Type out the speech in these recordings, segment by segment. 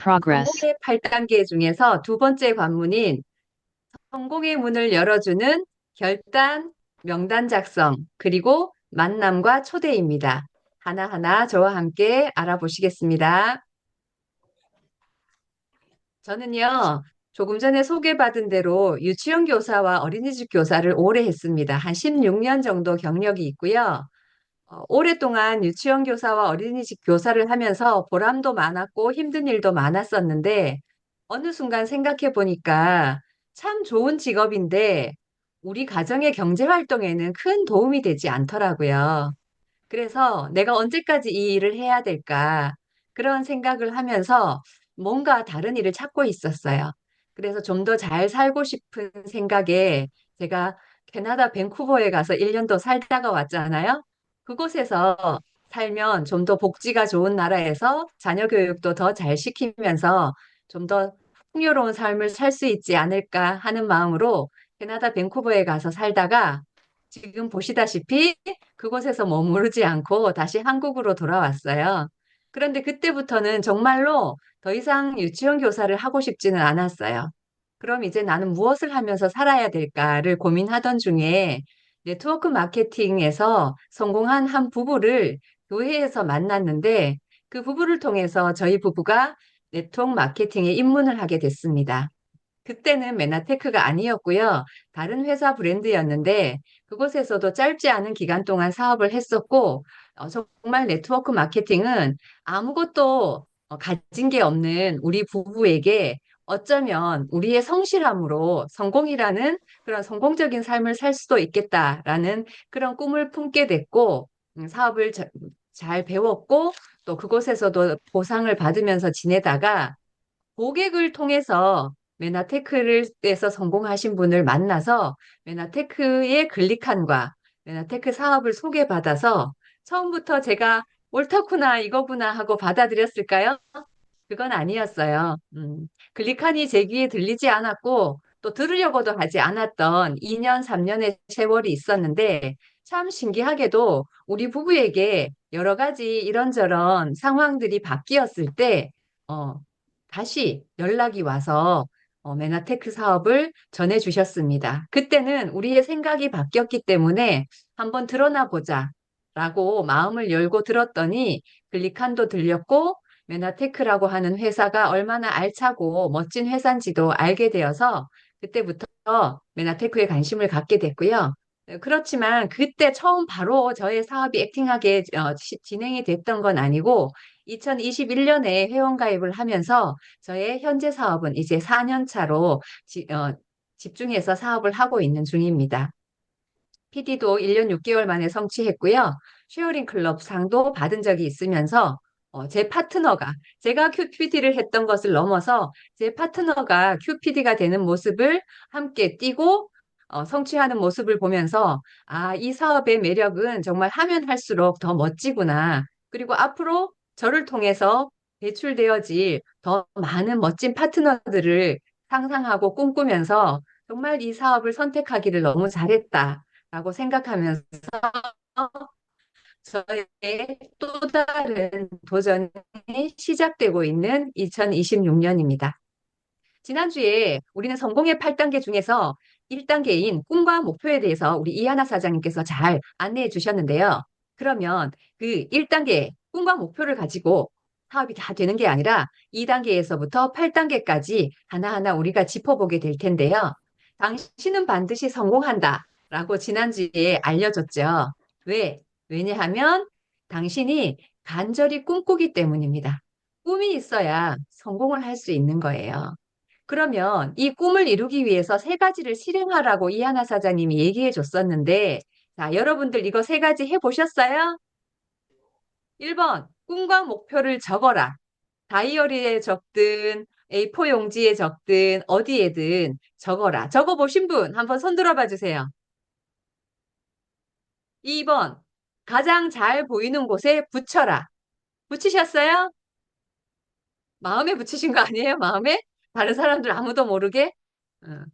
progress, 성공의 8단계 중에서 두 번째 관문인 성공의 문을 열어주는 결단, 명단 작성, 그리고 만남과 초대입니다. 하나하나 저와 함께 알아보시겠습니다. 저는요, 조금 전에 소개받은 대로 유치원 교사와 어린이집 교사를 오래 했습니다. 한 16년 정도 경력이 있고요. 오랫동안 유치원 교사와 어린이집 교사를 하면서 보람도 많았고 힘든 일도 많았었는데 어느 순간 생각해 보니까 참 좋은 직업인데 우리 가정의 경제 활동에는 큰 도움이 되지 않더라고요. 그래서 내가 언제까지 이 일을 해야 될까? 그런 생각을 하면서 뭔가 다른 일을 찾고 있었어요. 그래서 좀 더 잘 살고 싶은 생각에 제가 캐나다 밴쿠버에 가서 1년 더 살다가 왔잖아요. 그곳에서 살면 좀 더 복지가 좋은 나라에서 자녀 교육도 더 잘 시키면서 좀 더 풍요로운 삶을 살 수 있지 않을까 하는 마음으로 캐나다 밴쿠버에 가서 살다가 지금 보시다시피 그곳에서 머무르지 않고 다시 한국으로 돌아왔어요. 그런데 그때부터는 정말로 더 이상 유치원 교사를 하고 싶지는 않았어요. 그럼 이제 나는 무엇을 하면서 살아야 될까를 고민하던 중에 네트워크 마케팅에서 성공한 한 부부를 교회에서 만났는데 그 부부를 통해서 저희 부부가 네트워크 마케팅에 입문을 하게 됐습니다. 그때는 메나테크가 아니었고요. 다른 회사 브랜드였는데 그곳에서도 짧지 않은 기간 동안 사업을 했었고 정말 네트워크 마케팅은 아무것도 가진 게 없는 우리 부부에게 어쩌면 우리의 성실함으로 성공이라는 그런 성공적인 삶을 살 수도 있겠다라는 그런 꿈을 품게 됐고 사업을 잘 배웠고 또 그곳에서도 보상을 받으면서 지내다가 고객을 통해서 메나테크에서 성공하신 분을 만나서 메나테크의 클릭한과 메나테크 사업을 소개받아서 처음부터 제가 옳다구나 이거구나 하고 받아들였을까요? 그건 아니었어요. 클릭한이 제 귀에 들리지 않았고 또 들으려고도 하지 않았던 2년, 3년의 세월이 있었는데 참 신기하게도 우리 부부에게 여러 가지 이런저런 상황들이 바뀌었을 때 어, 다시 연락이 와서 메나테크 사업을 전해주셨습니다. 그때는 우리의 생각이 바뀌었기 때문에 한번 드러나 보자 라고 마음을 열고 들었더니 클릭한도 들렸고 메나테크라고 하는 회사가 얼마나 알차고 멋진 회사인지도 알게 되어서 그때부터 메나테크에 관심을 갖게 됐고요. 그렇지만 그때 처음 바로 저의 사업이 액팅하게 진행이 됐던 건 아니고 2021년에 회원가입을 하면서 저의 현재 사업은 이제 4년 차로 집중해서 사업을 하고 있는 중입니다. PD도 1년 6개월 만에 성취했고요. 쉐어링 클럽 상도 받은 적이 있으면서 제 파트너가 제가 QPD를 했던 것을 넘어서 제 파트너가 QPD가 되는 모습을 함께 뛰고 성취하는 모습을 보면서 아, 이 사업의 매력은 정말 하면 할수록 더 멋지구나. 그리고 앞으로 저를 통해서 배출되어질 더 많은 멋진 파트너들을 상상하고 꿈꾸면서 정말 이 사업을 선택하기를 너무 잘했다. 라고 생각하면서 저의 또 다른 도전이 시작되고 있는 2026년입니다. 지난주에 우리는 성공의 8단계 중에서 1단계인 꿈과 목표에 대해서 우리 이하나 사장님께서 잘 안내해 주셨는데요. 그러면 그 1단계 꿈과 목표를 가지고 사업이 다 되는 게 아니라 2단계에서부터 8단계까지 하나하나 우리가 짚어보게 될 텐데요. 당신은 반드시 성공한다 라고 지난주에 알려줬죠. 왜? 왜냐하면 당신이 간절히 꿈꾸기 때문입니다. 꿈이 있어야 성공을 할 수 있는 거예요. 그러면 이 꿈을 이루기 위해서 세 가지를 실행하라고 이하나 사장님이 얘기해 줬었는데, 자, 여러분들 이거 세 가지 해 보셨어요? 1번, 꿈과 목표를 적어라. 다이어리에 적든, A4 용지에 적든, 어디에든 적어라. 적어 보신 분 한번 손 들어봐 주세요. 2번, 가장 잘 보이는 곳에 붙여라. 붙이셨어요? 마음에 붙이신 거 아니에요? 마음에? 다른 사람들 아무도 모르게? 어.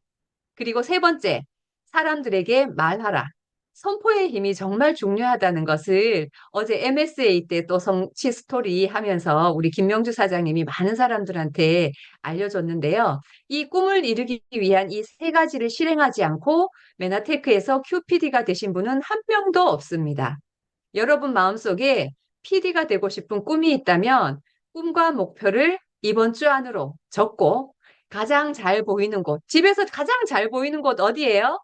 그리고 세 번째, 사람들에게 말하라. 선포의 힘이 정말 중요하다는 것을 어제 MSA 때 또 성취 스토리 하면서 우리 김명주 사장님이 많은 사람들한테 알려줬는데요. 이 꿈을 이루기 위한 이 세 가지를 실행하지 않고 메나테크에서 QPD가 되신 분은 한 명도 없습니다. 여러분 마음속에 PD가 되고 싶은 꿈이 있다면 꿈과 목표를 이번 주 안으로 적고 가장 잘 보이는 곳, 집에서 가장 잘 보이는 곳 어디예요?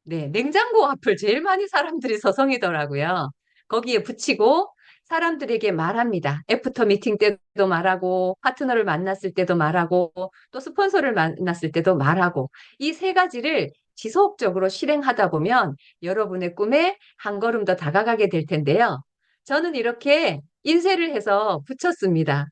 네, 냉장고 앞을 제일 많이 사람들이 서성이더라고요. 거기에 붙이고 사람들에게 말합니다. 애프터 미팅 때도 말하고, 파트너를 만났을 때도 말하고, 또 스폰서를 만났을 때도 말하고, 이 세 가지를 지속적으로 실행하다 보면 여러분의 꿈에 한 걸음 더 다가가게 될 텐데요. 저는 이렇게 인쇄를 해서 붙였습니다.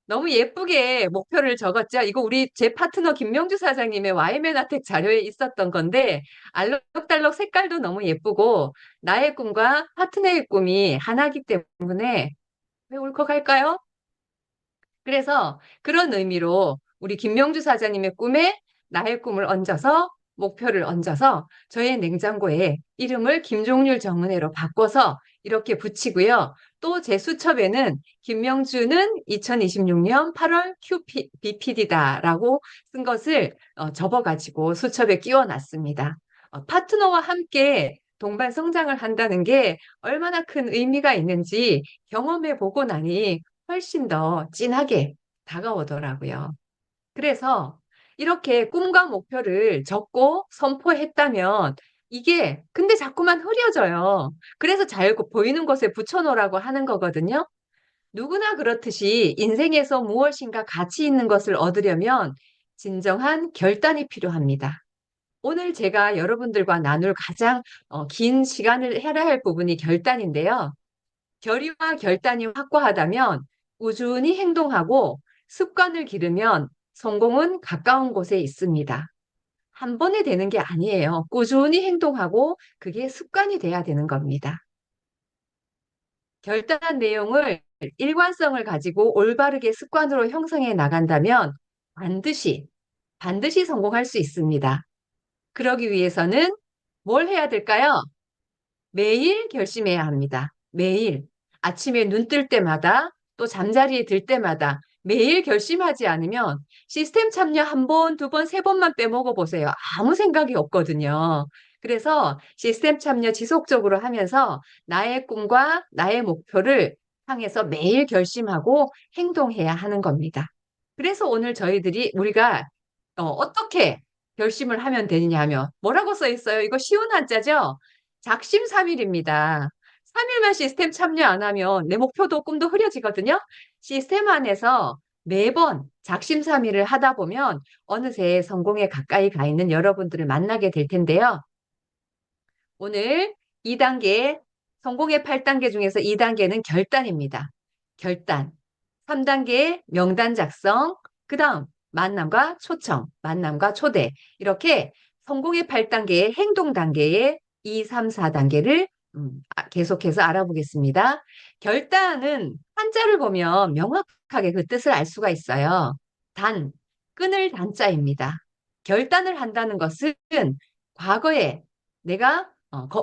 너무 예쁘게 목표를 적었죠. 이거 우리 제 파트너 김명주 사장님의 와이맨아텍 자료에 있었던 건데 알록달록 색깔도 너무 예쁘고 나의 꿈과 파트너의 꿈이 하나이기 때문에 왜 울컥할까요? 그래서 그런 의미로 우리 김명주 사장님의 꿈에 나의 꿈을 얹어서 목표를 얹어서 저의 냉장고에 이름을 김종률 정은혜로 바꿔서 이렇게 붙이고요. 또 제 수첩에는 김명주는 2026년 8월 BPD다라고 쓴 것을 접어가지고 수첩에 끼워놨습니다. 파트너와 함께 동반 성장을 한다는 게 얼마나 큰 의미가 있는지 경험해 보고 나니 훨씬 더 진하게 다가오더라고요. 그래서 이렇게 꿈과 목표를 적고 선포했다면 이게 근데 자꾸만 흐려져요. 그래서 잘 보이는 곳에 붙여놓으라고 하는 거거든요. 누구나 그렇듯이 인생에서 무엇인가 가치 있는 것을 얻으려면 진정한 결단이 필요합니다. 오늘 제가 여러분들과 나눌 가장 긴 시간을 해야 할 부분이 결단인데요. 결의와 결단이 확고하다면 꾸준히 행동하고 습관을 기르면 성공은 가까운 곳에 있습니다. 한 번에 되는 게 아니에요. 꾸준히 행동하고 그게 습관이 돼야 되는 겁니다. 결단한 내용을 일관성을 가지고 올바르게 습관으로 형성해 나간다면 반드시 성공할 수 있습니다. 그러기 위해서는 뭘 해야 될까요? 매일 결심해야 합니다. 매일. 아침에 눈 뜰 때마다 또 잠자리에 들 때마다 매일 결심하지 않으면 시스템 참여 한 번, 두 번, 세 번만 빼먹어 보세요. 아무 생각이 없거든요. 그래서 시스템 참여 지속적으로 하면서 나의 꿈과 나의 목표를 향해서 매일 결심하고 행동해야 하는 겁니다. 그래서 오늘 우리가 어떻게 결심을 하면 되느냐 하면 뭐라고 써 있어요? 이거 쉬운 한자죠? 작심삼일입니다. 3일만 시스템 참여 안 하면 내 목표도 꿈도 흐려지거든요. 시스템 안에서 매번 작심삼일을 하다 보면 어느새 성공에 가까이 가 있는 여러분들을 만나게 될 텐데요. 오늘 2단계, 성공의 8단계 중에서 2단계는 결단입니다. 결단. 3단계 명단 작성, 그 다음 만남과 초청, 만남과 초대. 이렇게 성공의 8단계의 행동 단계의 2, 3, 4단계를 계속해서 알아보겠습니다. 결단은 한자를 보면 명확하게 그 뜻을 알 수가 있어요. 끊을 단자입니다. 결단을 한다는 것은 과거에 내가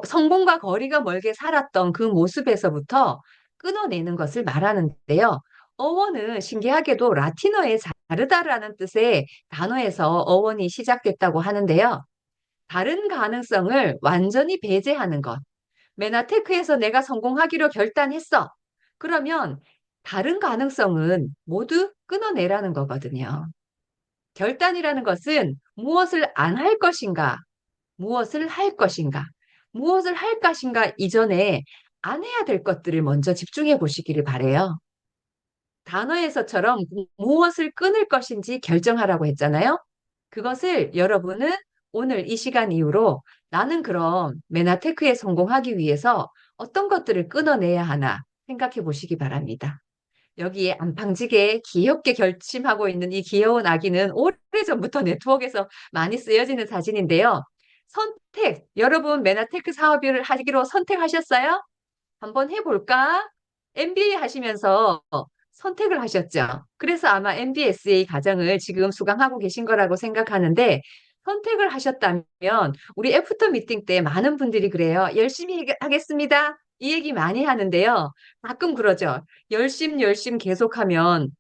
성공과 거리가 멀게 살았던 그 모습에서부터 끊어내는 것을 말하는데요. 어원은 신기하게도 라틴어의 자르다라는 뜻의 단어에서 어원이 시작됐다고 하는데요. 다른 가능성을 완전히 배제하는 것. 메나테크에서 내가 성공하기로 결단했어. 그러면 다른 가능성은 모두 끊어내라는 거거든요. 결단이라는 것은 무엇을 안 할 것인가, 무엇을 할 것인가, 무엇을 할 것인가 이전에 안 해야 될 것들을 먼저 집중해 보시기를 바래요. 단어에서처럼 무엇을 끊을 것인지 결정하라고 했잖아요. 그것을 여러분은 오늘 이 시간 이후로 나는 그럼 메나테크에 성공하기 위해서 어떤 것들을 끊어내야 하나 생각해 보시기 바랍니다. 여기에 안팡지게 귀엽게 결심하고 있는 이 귀여운 아기는 오래전부터 네트워크에서 많이 쓰여지는 사진인데요. 여러분 메나테크 사업을 하기로 선택하셨어요? 한번 해볼까? MBA 하시면서 선택을 하셨죠. 그래서 아마 MBSA 과정을 지금 수강하고 계신 거라고 생각하는데 선택을 하셨다면 우리 애프터 미팅 때 많은 분들이 그래요. 열심히 하겠습니다. 이 얘기 많이 하는데요. 가끔 그러죠. 열심 계속하면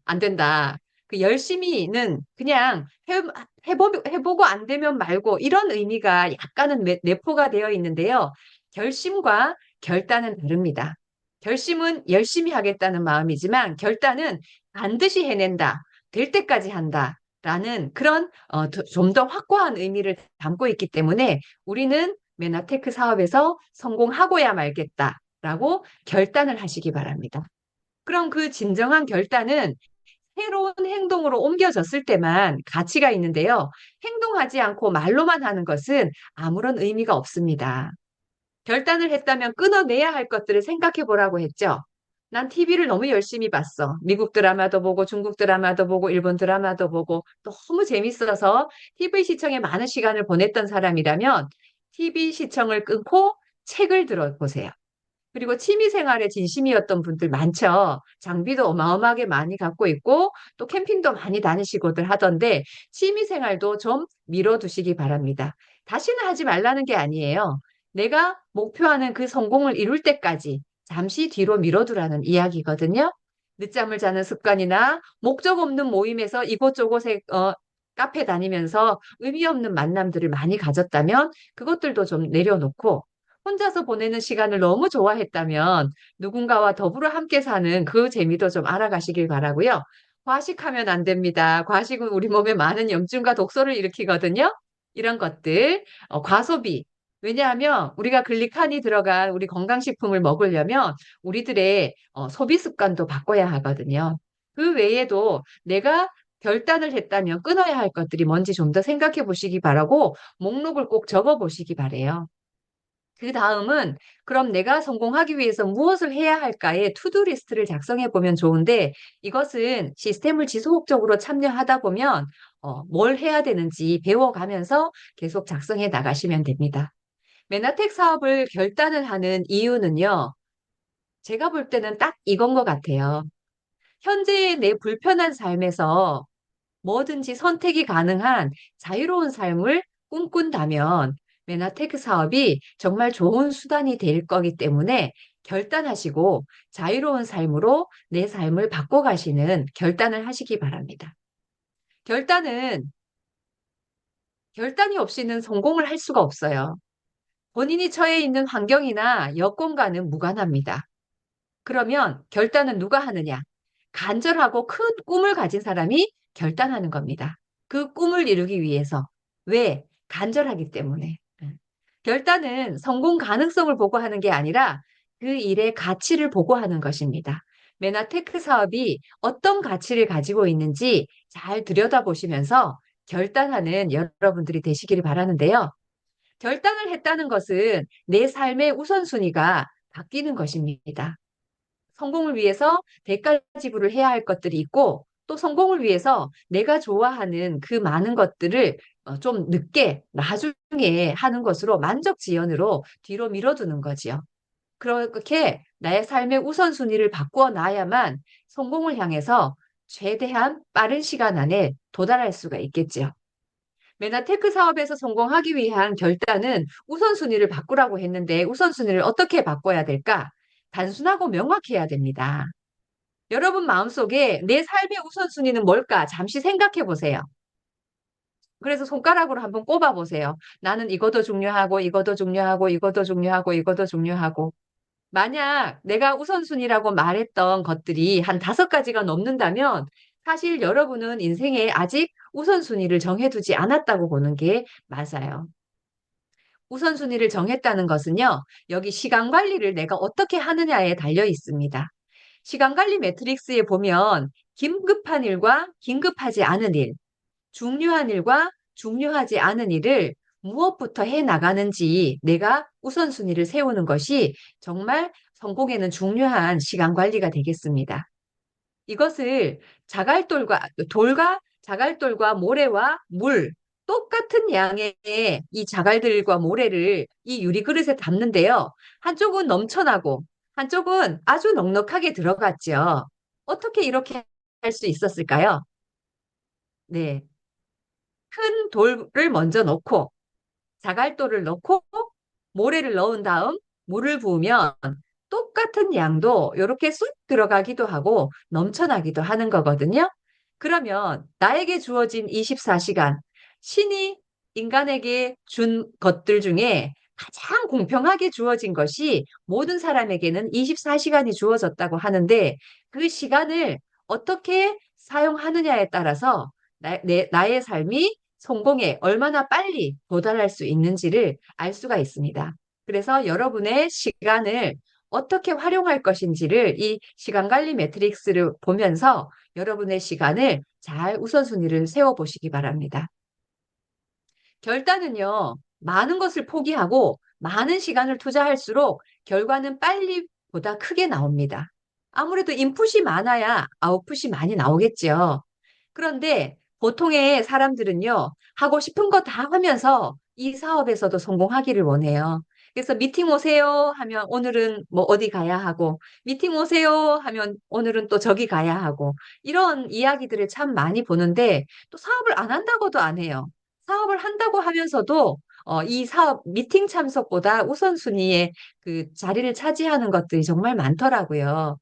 안 된다. 그 열심히는 그냥 해보고 안 되면 말고 이런 의미가 약간은 내포가 되어 있는데요. 결심과 결단은 다릅니다. 결심은 열심히 하겠다는 마음이지만 결단은 반드시 해낸다. 될 때까지 한다. 라는 그런 좀 더 확고한 의미를 담고 있기 때문에 우리는 메나테크 사업에서 성공하고야 말겠다라고 결단을 하시기 바랍니다. 그럼 그 진정한 결단은 새로운 행동으로 옮겨졌을 때만 가치가 있는데요. 행동하지 않고 말로만 하는 것은 아무런 의미가 없습니다. 결단을 했다면 끊어내야 할 것들을 생각해 보라고 했죠. 난 TV를 너무 열심히 봤어. 미국 드라마도 보고 중국 드라마도 보고 일본 드라마도 보고 너무 재밌어서 TV 시청에 많은 시간을 보냈던 사람이라면 TV 시청을 끊고 책을 들어보세요. 그리고 취미 생활에 진심이었던 분들 많죠. 장비도 어마어마하게 많이 갖고 있고 또 캠핑도 많이 다니시고들 하던데 취미 생활도 좀 미뤄두시기 바랍니다. 다시는 하지 말라는 게 아니에요. 내가 목표하는 그 성공을 이룰 때까지 잠시 뒤로 미뤄두라는 이야기거든요. 늦잠을 자는 습관이나 목적 없는 모임에서 이곳저곳에 카페 다니면서 의미 없는 만남들을 많이 가졌다면 그것들도 좀 내려놓고 혼자서 보내는 시간을 너무 좋아했다면 누군가와 더불어 함께 사는 그 재미도 좀 알아가시길 바라고요. 과식하면 안 됩니다. 과식은 우리 몸에 많은 염증과 독소를 일으키거든요. 이런 것들, 과소비. 왜냐하면 우리가 글리칸이 들어간 우리 건강식품을 먹으려면 우리들의 소비 습관도 바꿔야 하거든요. 그 외에도 내가 결단을 했다면 끊어야 할 것들이 뭔지 좀 더 생각해 보시기 바라고 목록을 꼭 적어 보시기 바래요. 그 다음은 그럼 내가 성공하기 위해서 무엇을 해야 할까의 투두 리스트를 작성해 보면 좋은데 이것은 시스템을 지속적으로 참여하다 보면 뭘 해야 되는지 배워가면서 계속 작성해 나가시면 됩니다. 메나텍 사업을 결단을 하는 이유는요. 제가 볼 때는 딱 이건 것 같아요. 현재의 내 불편한 삶에서 뭐든지 선택이 가능한 자유로운 삶을 꿈꾼다면 메나테크 사업이 정말 좋은 수단이 될 거기 때문에 결단하시고 자유로운 삶으로 내 삶을 바꿔가시는 결단을 하시기 바랍니다. 결단은 결단이 없이는 성공을 할 수가 없어요. 본인이 처해 있는 환경이나 여건과는 무관합니다. 그러면 결단은 누가 하느냐? 간절하고 큰 꿈을 가진 사람이 결단하는 겁니다. 그 꿈을 이루기 위해서. 왜? 간절하기 때문에. 결단은 성공 가능성을 보고 하는 게 아니라 그 일의 가치를 보고 하는 것입니다. 메나테크 사업이 어떤 가치를 가지고 있는지 잘 들여다보시면서 결단하는 여러분들이 되시기를 바라는데요. 결단을 했다는 것은 내 삶의 우선순위가 바뀌는 것입니다. 성공을 위해서 대가 지불을 해야 할 것들이 있고 또 성공을 위해서 내가 좋아하는 그 많은 것들을 좀 늦게 나중에 하는 것으로 만족지연으로 뒤로 밀어두는 거지요. 그렇게 나의 삶의 우선순위를 바꾸어 놔야만 성공을 향해서 최대한 빠른 시간 안에 도달할 수가 있겠지요. 메나테크 사업에서 성공하기 위한 결단은 우선순위를 바꾸라고 했는데 우선순위를 어떻게 바꿔야 될까? 단순하고 명확해야 됩니다. 여러분 마음속에 내 삶의 우선순위는 뭘까? 잠시 생각해 보세요. 그래서 손가락으로 한번 꼽아 보세요. 나는 이것도 중요하고, 이것도 중요하고, 이것도 중요하고, 이것도 중요하고. 만약 내가 우선순위라고 말했던 것들이 한 5가지가 넘는다면 사실 여러분은 인생에 아직 우선순위를 정해두지 않았다고 보는 게 맞아요. 우선순위를 정했다는 것은요, 여기 시간 관리를 내가 어떻게 하느냐에 달려 있습니다. 시간 관리 매트릭스에 보면 긴급한 일과 긴급하지 않은 일, 중요한 일과 중요하지 않은 일을 무엇부터 해 나가는지 내가 우선순위를 세우는 것이 정말 성공에는 중요한 시간 관리가 되겠습니다. 이것을 돌과 자갈돌과 모래와 물 똑같은 양의 이 자갈들과 모래를 이 유리 그릇에 담는데요. 한쪽은 넘쳐나고 한쪽은 아주 넉넉하게 들어갔죠. 어떻게 이렇게 할 수 있었을까요? 네. 큰 돌을 먼저 넣고 자갈돌을 넣고 모래를 넣은 다음 물을 부으면 똑같은 양도 이렇게 쑥 들어가기도 하고 넘쳐나기도 하는 거거든요. 그러면 나에게 주어진 24시간, 신이 인간에게 준 것들 중에 가장 공평하게 주어진 것이 모든 사람에게는 24시간이 주어졌다고 하는데 그 시간을 어떻게 사용하느냐에 따라서 나의 삶이 성공에 얼마나 빨리 도달할 수 있는지를 알 수가 있습니다. 그래서 여러분의 시간을 어떻게 활용할 것인지를 이 시간 관리 매트릭스를 보면서 여러분의 시간을 잘 우선순위를 세워 보시기 바랍니다. 결단은요, 많은 것을 포기하고 많은 시간을 투자할수록 결과는 빨리보다 크게 나옵니다. 아무래도 인풋이 많아야 아웃풋이 많이 나오겠죠. 그런데 보통의 사람들은요, 하고 싶은 거 다 하면서 이 사업에서도 성공하기를 원해요. 그래서 미팅 오세요 하면 오늘은 뭐 어디 가야 하고, 미팅 오세요 하면 오늘은 또 저기 가야 하고, 이런 이야기들을 참 많이 보는데 또 사업을 안 한다고도 안 해요. 사업을 한다고 하면서도 이 사업 미팅 참석보다 우선순위에 그 자리를 차지하는 것들이 정말 많더라고요.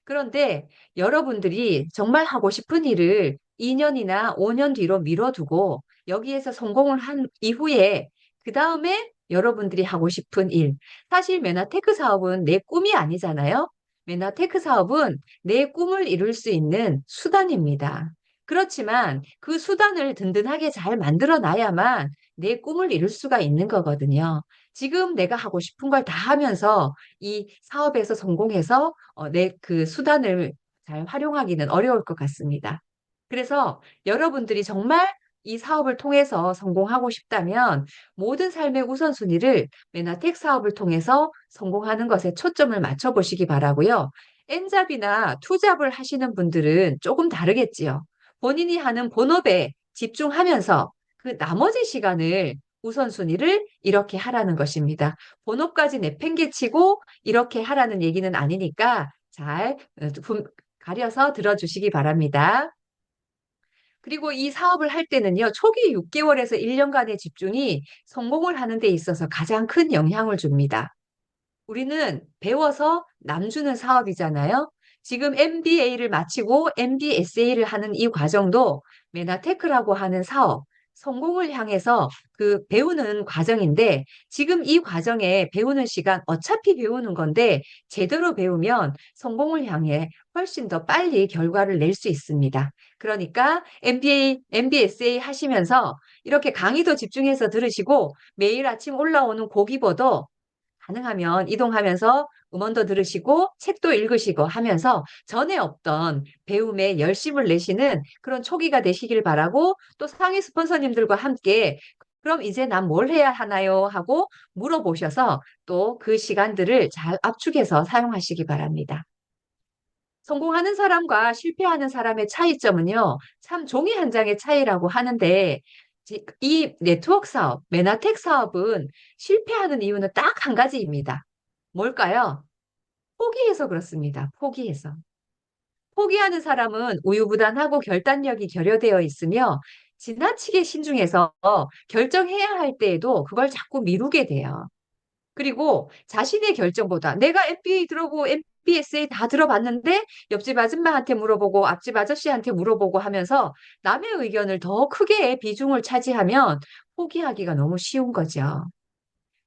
그런데 여러분들이 정말 하고 싶은 일을 2년이나 5년 뒤로 미뤄두고 여기에서 성공을 한 이후에 그 다음에 여러분들이 하고 싶은 일. 사실 메나테크 사업은 내 꿈이 아니잖아요. 메나테크 사업은 내 꿈을 이룰 수 있는 수단입니다. 그렇지만 그 수단을 든든하게 잘 만들어 놔야만 내 꿈을 이룰 수가 있는 거거든요. 지금 내가 하고 싶은 걸 다 하면서 이 사업에서 성공해서 내 그 수단을 잘 활용하기는 어려울 것 같습니다. 그래서 여러분들이 정말 이 사업을 통해서 성공하고 싶다면 모든 삶의 우선순위를 메나텍 사업을 통해서 성공하는 것에 초점을 맞춰 보시기 바라고요. N잡이나 투잡을 하시는 분들은 조금 다르겠지요. 본인이 하는 본업에 집중하면서 그 나머지 시간을 우선순위를 이렇게 하라는 것입니다. 본업까지 내팽개치고 이렇게 하라는 얘기는 아니니까 잘 가려서 들어주시기 바랍니다. 그리고 이 사업을 할 때는요, 초기 6개월에서 1년간의 집중이 성공을 하는 데 있어서 가장 큰 영향을 줍니다. 우리는 배워서 남주는 사업이잖아요. 지금 MBA를 마치고 MBSA를 하는 이 과정도 메나테크라고 하는 사업, 성공을 향해서 그 배우는 과정인데 지금 이 과정에 배우는 시간 어차피 배우는 건데 제대로 배우면 성공을 향해 훨씬 더 빨리 결과를 낼 수 있습니다. 그러니까 MBA, MBSA 하시면서 이렇게 강의도 집중해서 들으시고 매일 아침 올라오는 고기보도 가능하면 이동하면서 음원도 들으시고 책도 읽으시고 하면서 전에 없던 배움에 열심을 내시는 그런 초기가 되시길 바라고 또 상위 스폰서님들과 함께 그럼 이제 난 뭘 해야 하나요? 하고 물어보셔서 또 그 시간들을 잘 압축해서 사용하시기 바랍니다. 성공하는 사람과 실패하는 사람의 차이점은요, 참 종이 한 장의 차이라고 하는데, 이 네트워크 사업, 메나텍 사업은 실패하는 이유는 딱 한 가지입니다. 뭘까요? 포기해서 그렇습니다. 포기해서. 포기하는 사람은 우유부단하고 결단력이 결여되어 있으며, 지나치게 신중해서 결정해야 할 때에도 그걸 자꾸 미루게 돼요. 그리고 자신의 결정보다 내가 MBA 들어보고 MBSA 다 들어봤는데 옆집 아줌마한테 물어보고 앞집 아저씨한테 물어보고 하면서 남의 의견을 더 크게 비중을 차지하면 포기하기가 너무 쉬운 거죠.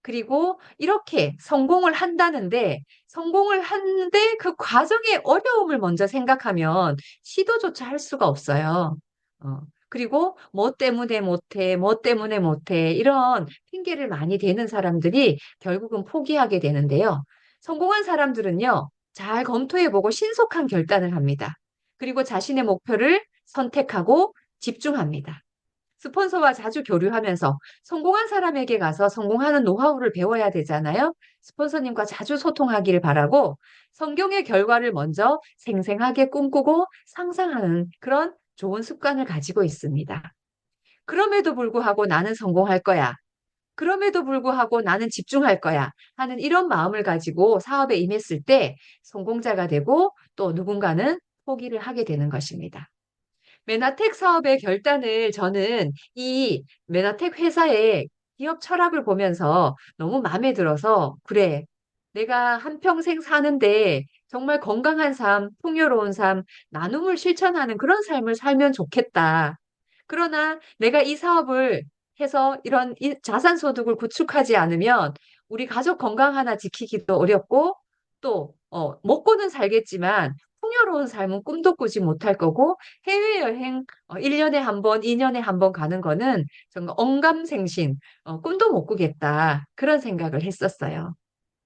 그리고 이렇게 성공을 하는데 그 과정의 어려움을 먼저 생각하면 시도조차 할 수가 없어요. 그리고 뭐 때문에 못해, 뭐 때문에 못해, 이런 핑계를 많이 대는 사람들이 결국은 포기하게 되는데요. 성공한 사람들은요, 잘 검토해보고 신속한 결단을 합니다. 그리고 자신의 목표를 선택하고 집중합니다. 스폰서와 자주 교류하면서 성공한 사람에게 가서 성공하는 노하우를 배워야 되잖아요. 스폰서님과 자주 소통하기를 바라고 성경의 결과를 먼저 생생하게 꿈꾸고 상상하는 그런 좋은 습관을 가지고 있습니다. 그럼에도 불구하고 나는 성공할 거야. 그럼에도 불구하고 나는 집중할 거야 하는 이런 마음을 가지고 사업에 임했을 때 성공자가 되고 또 누군가는 포기를 하게 되는 것입니다. 메나텍 사업의 결단을 저는 이 메나텍 회사의 기업 철학을 보면서 너무 마음에 들어서, 그래, 내가 한평생 사는데 정말 건강한 삶, 풍요로운 삶, 나눔을 실천하는 그런 삶을 살면 좋겠다. 그러나 내가 이 사업을 해서 이런 자산소득을 구축하지 않으면 우리 가족 건강 하나 지키기도 어렵고 또 먹고는 살겠지만 풍요로운 삶은 꿈도 꾸지 못할 거고 해외여행 1년에 한 번, 2년에 한 번 가는 거는 정말 언감생심, 꿈도 못 꾸겠다. 그런 생각을 했었어요.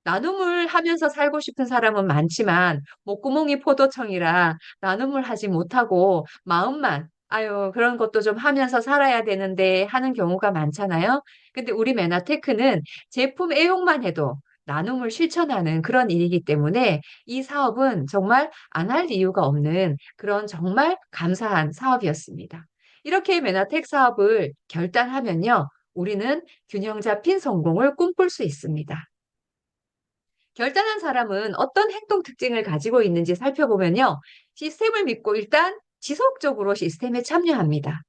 나눔을 하면서 살고 싶은 사람은 많지만 목구멍이 포도청이라 나눔을 하지 못하고 마음만 아유 그런 것도 좀 하면서 살아야 되는데 하는 경우가 많잖아요. 근데 우리 메나테크는 제품 애용만 해도 나눔을 실천하는 그런 일이기 때문에 이 사업은 정말 안 할 이유가 없는 그런 정말 감사한 사업이었습니다. 이렇게 메나텍 사업을 결단하면요. 우리는 균형 잡힌 성공을 꿈꿀 수 있습니다. 결단한 사람은 어떤 행동 특징을 가지고 있는지 살펴보면요. 시스템을 믿고 일단 지속적으로 시스템에 참여합니다.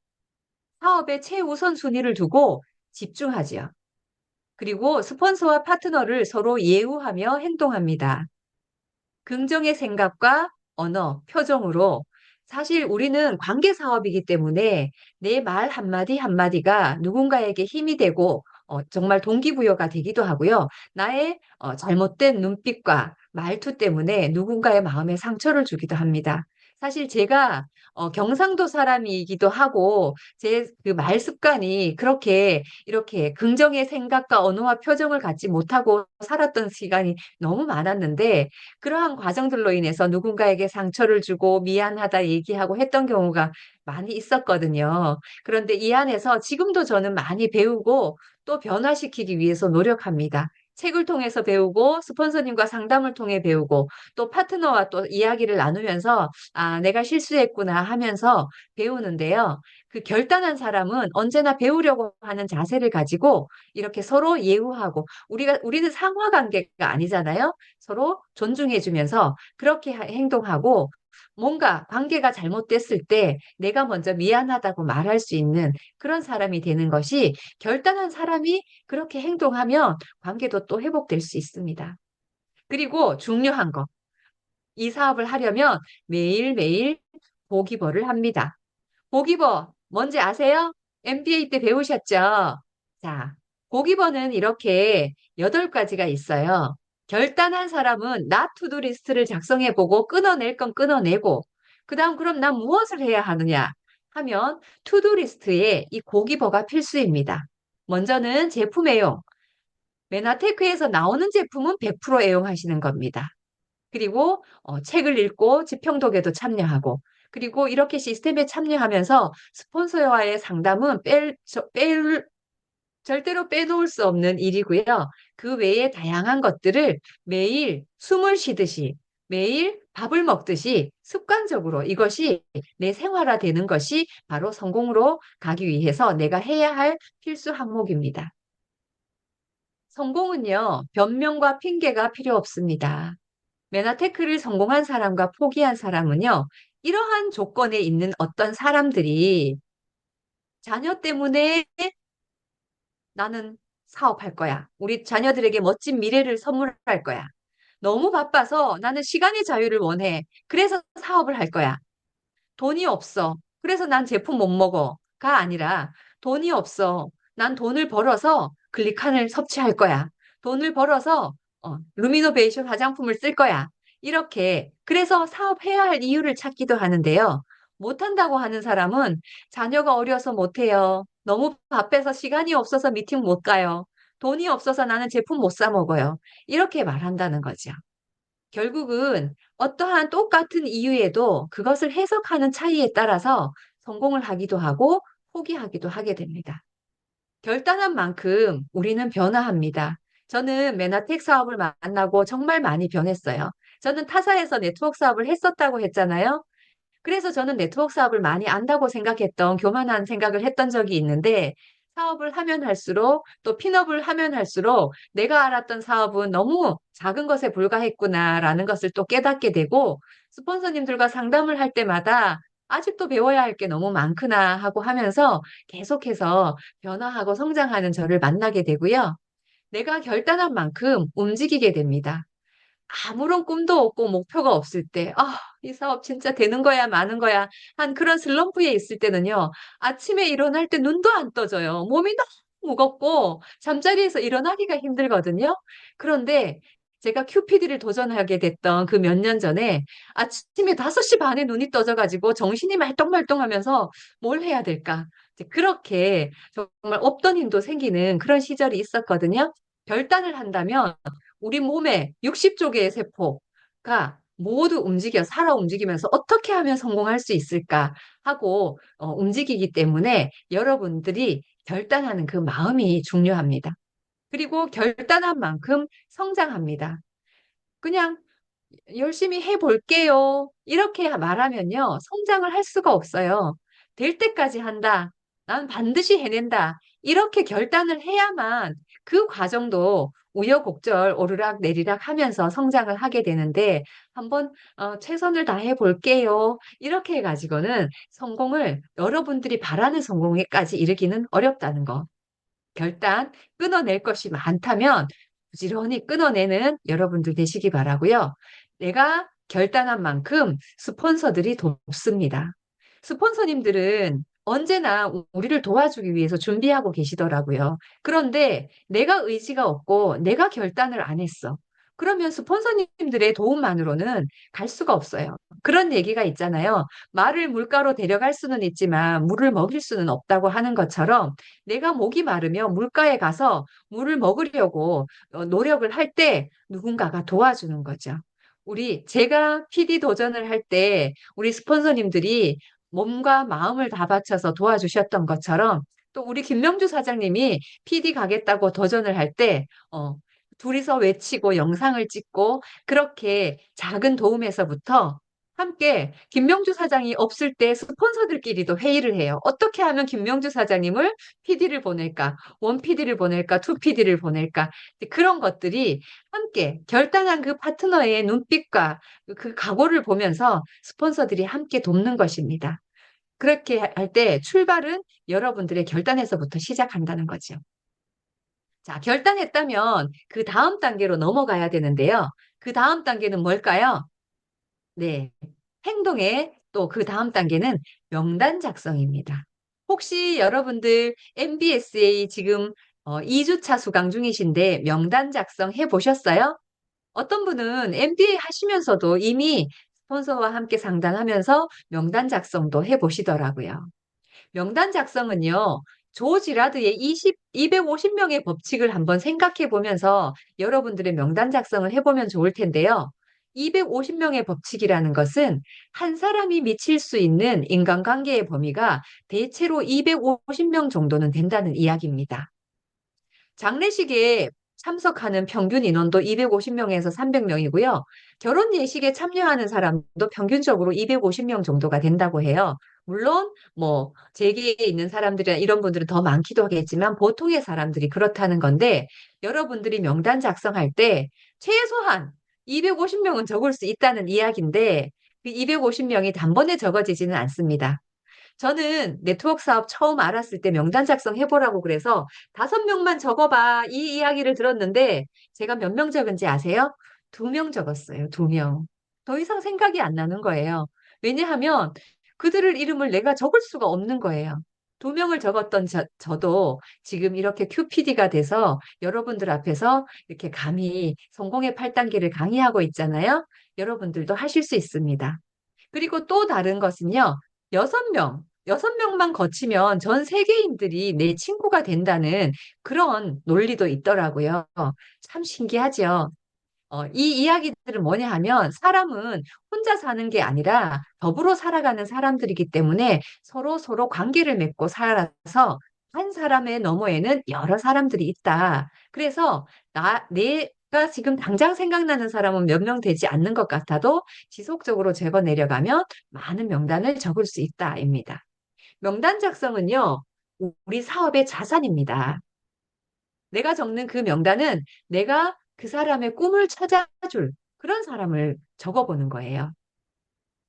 사업의 최우선 순위를 두고 집중하지요. 그리고 스폰서와 파트너를 서로 예우하며 행동합니다. 긍정의 생각과 언어, 표정으로 사실 우리는 관계 사업이기 때문에 내 말 한마디 한마디가 누군가에게 힘이 되고 정말 동기부여가 되기도 하고요. 나의 잘못된 눈빛과 말투 때문에 누군가의 마음에 상처를 주기도 합니다. 사실 제가 경상도 사람이기도 하고 제 그 말 습관이 그렇게 이렇게 긍정의 생각과 언어와 표정을 갖지 못하고 살았던 시간이 너무 많았는데 그러한 과정들로 인해서 누군가에게 상처를 주고 미안하다 얘기하고 했던 경우가 많이 있었거든요. 그런데 이 안에서 지금도 저는 많이 배우고 또 변화시키기 위해서 노력합니다. 책을 통해서 배우고 스폰서님과 상담을 통해 배우고 또 파트너와 또 이야기를 나누면서 아, 내가 실수했구나 하면서 배우는데요. 그 결단한 사람은 언제나 배우려고 하는 자세를 가지고 이렇게 서로 예우하고 우리는 상하 관계가 아니잖아요. 서로 존중해주면서 그렇게 행동하고 뭔가 관계가 잘못됐을 때 내가 먼저 미안하다고 말할 수 있는 그런 사람이 되는 것이 결단한 사람이 그렇게 행동하면 관계도 또 회복될 수 있습니다. 그리고 중요한 거, 이 사업을 하려면 매일매일 보기벌을 합니다. 보기버, 뭔지 아세요? MBA 때 배우셨죠? 자, 보기버는 이렇게 8가지가 있어요. 결단한 사람은 나 투두 리스트를 작성해보고 끊어낼 건 끊어내고, 그 다음 그럼 난 무엇을 해야 하느냐 하면 투두 리스트에 이 고기버가 필수입니다. 먼저는 제품 애용. 메나테크에서 나오는 제품은 100% 애용하시는 겁니다. 그리고 책을 읽고 지평독에도 참여하고 그리고 이렇게 시스템에 참여하면서 스폰서와의 상담은 절대로 빼놓을 수 없는 일이고요. 그 외에 다양한 것들을 매일 숨을 쉬듯이 매일 밥을 먹듯이 습관적으로 이것이 내 생활화되는 것이 바로 성공으로 가기 위해서 내가 해야 할 필수 항목입니다. 성공은요, 변명과 핑계가 필요 없습니다. 메나테크를 성공한 사람과 포기한 사람은요, 이러한 조건에 있는 어떤 사람들이 자녀 때문에 나는 사업할 거야. 우리 자녀들에게 멋진 미래를 선물할 거야. 너무 바빠서 나는 시간의 자유를 원해. 그래서 사업을 할 거야. 돈이 없어. 그래서 난 제품 못 먹어.가 아니라 돈이 없어. 난 돈을 벌어서 클릭한을 섭취할 거야. 돈을 벌어서 루미노베이션 화장품을 쓸 거야. 이렇게 그래서 사업해야 할 이유를 찾기도 하는데요. 못한다고 하는 사람은 자녀가 어려서 못해요. 너무 바빠서 시간이 없어서 미팅 못 가요. 돈이 없어서 나는 제품 못 사 먹어요. 이렇게 말한다는 거죠. 결국은 어떠한 똑같은 이유에도 그것을 해석하는 차이에 따라서 성공을 하기도 하고 포기하기도 하게 됩니다. 결단한 만큼 우리는 변화합니다. 저는 메나텍 사업을 만나고 정말 많이 변했어요. 저는 타사에서 네트워크 사업을 했었다고 했잖아요. 그래서 저는 네트워크 사업을 많이 안다고 생각했던 교만한 생각을 했던 적이 있는데 사업을 하면 할수록 또 핀업을 하면 할수록 내가 알았던 사업은 너무 작은 것에 불과했구나라는 것을 또 깨닫게 되고 스폰서님들과 상담을 할 때마다 아직도 배워야 할 게 너무 많구나 하고 하면서 계속해서 변화하고 성장하는 저를 만나게 되고요. 내가 결단한 만큼 움직이게 됩니다. 아무런 꿈도 없고 목표가 없을 때, 이 사업 진짜 되는 거야, 마는 거야, 한 그런 슬럼프에 있을 때는요, 아침에 일어날 때 눈도 안 떠져요. 몸이 너무 무겁고, 잠자리에서 일어나기가 힘들거든요. 그런데 제가 큐피드를 도전하게 됐던 그 몇 년 전에 아침에 5시 반에 눈이 떠져가지고 정신이 말똥말똥 하면서 뭘 해야 될까? 이제 그렇게 정말 없던 힘도 생기는 그런 시절이 있었거든요. 결단을 한다면 우리 몸의 60조 개의 세포가 모두 살아 움직이면서 어떻게 하면 성공할 수 있을까 하고 움직이기 때문에 여러분들이 결단하는 그 마음이 중요합니다. 그리고 결단한 만큼 성장합니다. 그냥 열심히 해볼게요. 이렇게 말하면요, 성장을 할 수가 없어요. 될 때까지 한다. 난 반드시 해낸다. 이렇게 결단을 해야만 그 과정도 우여곡절 오르락 내리락 하면서 성장을 하게 되는데 한번 최선을 다해 볼게요. 이렇게 해가지고는 성공을 여러분들이 바라는 성공에까지 이르기는 어렵다는 거. 결단 끊어낼 것이 많다면 부지런히 끊어내는 여러분들 되시기 바라고요. 내가 결단한 만큼 스폰서들이 돕습니다. 스폰서님들은 언제나 우리를 도와주기 위해서 준비하고 계시더라고요. 그런데 내가 의지가 없고 내가 결단을 안 했어. 그러면 스폰서님들의 도움만으로는 갈 수가 없어요. 그런 얘기가 있잖아요. 말을 물가로 데려갈 수는 있지만 물을 먹일 수는 없다고 하는 것처럼 내가 목이 마르면 물가에 가서 물을 먹으려고 노력을 할 때 누군가가 도와주는 거죠. 제가 PD 도전을 할 때 우리 스폰서님들이 몸과 마음을 다 바쳐서 도와주셨던 것처럼 또 우리 김명주 사장님이 PD 가겠다고 도전을 할 때, 둘이서 외치고 영상을 찍고 그렇게 작은 도움에서부터 함께 김명주 사장이 없을 때 스폰서들끼리도 회의를 해요. 어떻게 하면 김명주 사장님을 PD를 보낼까? 원 PD를 보낼까? 투 PD를 보낼까? 그런 것들이 함께 결단한 그 파트너의 눈빛과 그 각오를 보면서 스폰서들이 함께 돕는 것입니다. 그렇게 할 때 출발은 여러분들의 결단에서부터 시작한다는 거죠. 자, 결단했다면 그 다음 단계로 넘어가야 되는데요. 그 다음 단계는 뭘까요? 네. 행동의 또 그 다음 단계는 명단 작성입니다. 혹시 여러분들 MBSA 지금 2주차 수강 중이신데 명단 작성 해 보셨어요? 어떤 분은 MBA 하시면서도 이미 스폰서와 함께 상담하면서 명단 작성도 해 보시더라고요. 명단 작성은요, 조지 라드의 250명의 법칙을 한번 생각해 보면서 여러분들의 명단 작성을 해보면 좋을 텐데요. 250명의 법칙이라는 것은 한 사람이 미칠 수 있는 인간관계의 범위가 대체로 250명 정도는 된다는 이야기입니다. 장례식에 참석하는 평균 인원도 250명에서 300명이고요. 결혼 예식에 참여하는 사람도 평균적으로 250명 정도가 된다고 해요. 물론 뭐 재계에 있는 사람들이나 이런 분들은 더 많기도 하겠지만 보통의 사람들이 그렇다는 건데 여러분들이 명단 작성할 때 최소한 250명은 적을 수 있다는 이야기인데 그 250명이 단번에 적어지지는 않습니다. 저는 네트워크 사업 처음 알았을 때 명단 작성해보라고 그래서 5명만 적어봐. 이 이야기를 들었는데 제가 몇 명 적은지 아세요? 2명 적었어요. 2명. 더 이상 생각이 안 나는 거예요. 왜냐하면 그들을 이름을 내가 적을 수가 없는 거예요. 2명을 적었던 저도 지금 이렇게 QPD가 돼서 여러분들 앞에서 이렇게 감히 성공의 8단계를 강의하고 있잖아요. 여러분들도 하실 수 있습니다. 그리고 또 다른 것은요. 6명, 6명만 거치면 전 세계인들이 내 친구가 된다는 그런 논리도 있더라고요. 참 신기하죠. 이 이야기들은 뭐냐 하면 사람은 혼자 사는 게 아니라 더불어 살아가는 사람들이기 때문에 서로 관계를 맺고 살아서 한 사람의 너머에는 여러 사람들이 있다. 그래서 내가 지금 당장 생각나는 사람은 몇 명 되지 않는 것 같아도 지속적으로 적어 내려가면 많은 명단을 적을 수 있다입니다. 명단 작성은요, 우리 사업의 자산입니다. 내가 적는 그 명단은 내가 그 사람의 꿈을 찾아줄 그런 사람을 적어보는 거예요.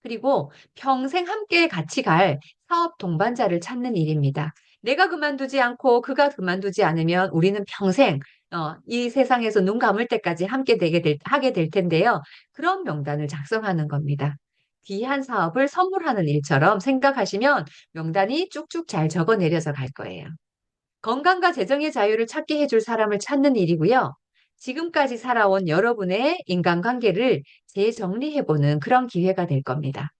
그리고 평생 함께 같이 갈 사업 동반자를 찾는 일입니다. 내가 그만두지 않고 그가 그만두지 않으면 우리는 평생 이 세상에서 눈 감을 때까지 함께 하게 될 텐데요. 그런 명단을 작성하는 겁니다. 귀한 사업을 선물하는 일처럼 생각하시면 명단이 쭉쭉 잘 적어 내려서 갈 거예요. 건강과 재정의 자유를 찾게 해줄 사람을 찾는 일이고요. 지금까지 살아온 여러분의 인간관계를 재정리해보는 그런 기회가 될 겁니다.